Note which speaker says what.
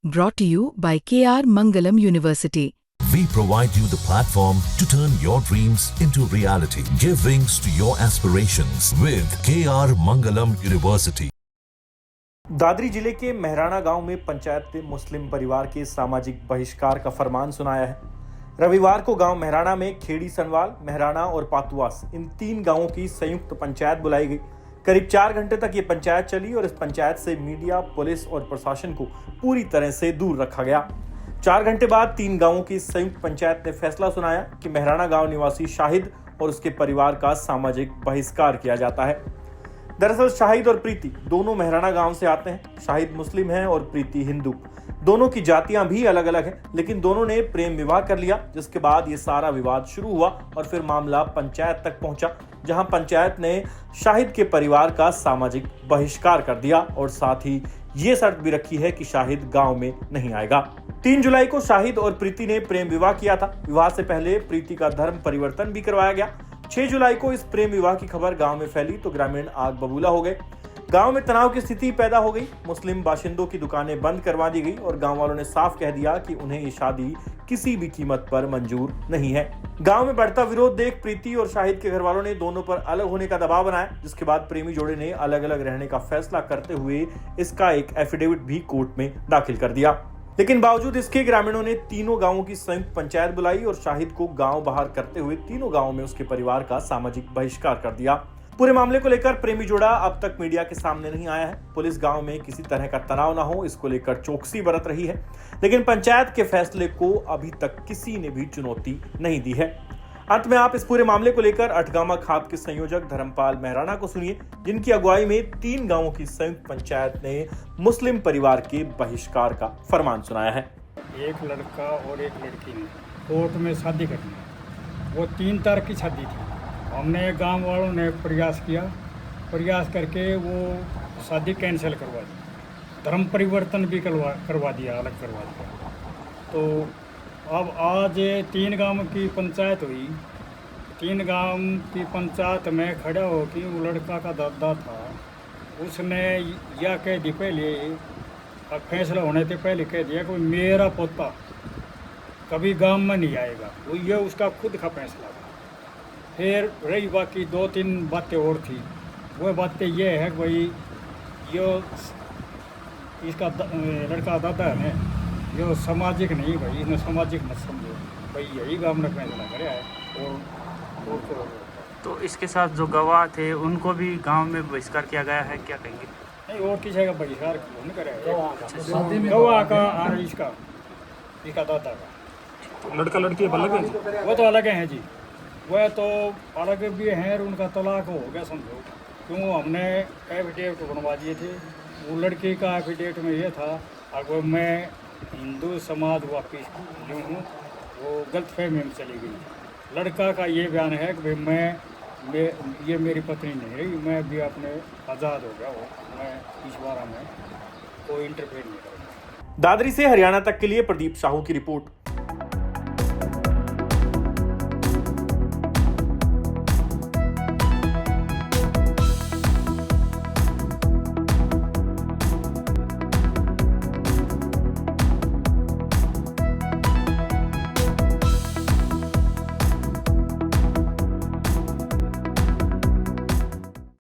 Speaker 1: Brought to you by KR Mangalam University.
Speaker 2: We provide you the platform to turn your dreams into reality. Give wings to your aspirations with KR Mangalam University.
Speaker 3: Dadri जिले के मेहराना गांव में पंचायत ने मुस्लिम परिवार के सामाजिक बहिष्कार का फरमान सुनाया है। रविवार को गांव मेहराना में खेड़ी सनवाल, मेहराना और पातुआस इन 3 गांवों की संयुक्त पंचायत बुलाई गई। करीब 4 घंटे तक ये पंचायत चली और इस पंचायत से मीडिया, पुलिस और प्रशासन को पूरी तरह से दूर रखा गया। 4 घंटे बाद 3 गांवों की संयुक्त पंचायत ने फैसला सुनाया कि मेहराना गांव निवासी शाहिद और उसके परिवार का सामाजिक बहिष्कार किया जाता है। दरअसल शाहिद और प्रीति दोनों मेहराना गांव से आते हैं। शाहिद मुस्लिम है और प्रीति हिंदू। दोनों की जातियां भी अलग अलग हैं, लेकिन दोनों ने प्रेम विवाह कर लिया, जिसके बाद ये सारा विवाद शुरू हुआ और फिर मामला पंचायत तक पहुंचा, जहां पंचायत ने शाहिद के परिवार का सामाजिक बहिष्कार कर दिया और साथ ही ये शर्त भी रखी है कि शाहिद गांव में नहीं आएगा। 3 जुलाई को शाहिद और प्रीति ने प्रेम विवाह किया था। विवाह से पहले प्रीति का धर्म परिवर्तन भी करवाया गया। 6 जुलाई को इस प्रेम विवाह की खबर गांव में फैली तो ग्रामीण आग बबूला हो गए। गांव में तनाव की स्थिति पैदा हो गई। मुस्लिम बाशिंदों की दुकानें बंद करवा दी गई और गांव वालों ने साफ कह दिया कि उन्हें ये शादी किसी भी कीमत पर मंजूर नहीं है। गांव में बढ़ता विरोध देख प्रीति और शाहिद के घर वालों ने दोनों पर अलग होने का दबाव बनाया, जिसके बाद प्रेमी जोड़े ने अलग अलग रहने का फैसला करते हुए इसका एक एफिडेविट भी कोर्ट में दाखिल कर दिया। लेकिन बावजूद इसके ग्रामीणों ने तीनों गांवों की संयुक्त पंचायत बुलाई और शाहिद को गांव बाहर करते हुए तीनों गांवों में उसके परिवार का सामाजिक बहिष्कार कर दिया। पूरे मामले को लेकर प्रेमी जोड़ा अब तक मीडिया के सामने नहीं आया है। पुलिस गांव में किसी तरह का तनाव न हो, इसको लेकर चौकसी बरत रही है, लेकिन पंचायत के फैसले को अभी तक किसी ने भी चुनौती नहीं दी है। अंत में आप इस पूरे मामले को लेकर अठगामा खाप के संयोजक धर्मपाल मेहराना को सुनिए, जिनकी अगुवाई में 3 गांवों की संयुक्त पंचायत ने मुस्लिम परिवार के बहिष्कार का फरमान सुनाया है।
Speaker 4: एक लड़का और एक लड़की ने कोर्ट में शादी करनी, वो 3 तारीख की शादी थी। हमने गांव वालों ने प्रयास करके वो शादी कैंसिल करवा दी, धर्म परिवर्तन भी करवा दिया, अलग करवा दिया। तो अब आज 3 गांव की पंचायत हुई। 3 गांव की पंचायत में खड़ा हो कि वो लड़का का दादा था, उसने यह कह दी पहले, फैसला होने से पहले कह दिया कि मेरा पोता कभी गांव में नहीं आएगा। वो ये उसका खुद का फैसला था। फिर रही बाकी 2-3 बातें और थी। वो बातें ये है कि भाई यो इसका लड़का दादा है, यो सामाजिक नहीं भाई, इसने सामाजिक मत समझो भाई, यही गांव में फैसला करे है। और
Speaker 5: तो इसके साथ जो गवाह थे उनको भी गांव में बहिष्कार किया गया है, क्या कहेंगे?
Speaker 4: नहीं, और किसी का बहिष्कार नहीं करे, गवाह का और इसका दादा का।
Speaker 3: लड़का लड़की अलग है?
Speaker 4: वो तो अलग हैं जी, वह तो अलग भी हैं और उनका तलाक हो गया समझो। क्यों हमने एफिडेविट बनवा दिए थे। वो लड़की का एफिडेविट में ये था, अगर मैं हिंदू समाज वापिस यूँ हूँ, वो गलतफहमी में चली गई। लड़का का ये बयान है कि भाई ये मेरी पत्नी नहीं रही, मैं भी अपने आज़ाद हो गया, मैं इस बारे में कोई इंटरफेयर नहीं करूँगा।
Speaker 3: दादरी से हरियाणा तक के लिए प्रदीप साहू की रिपोर्ट।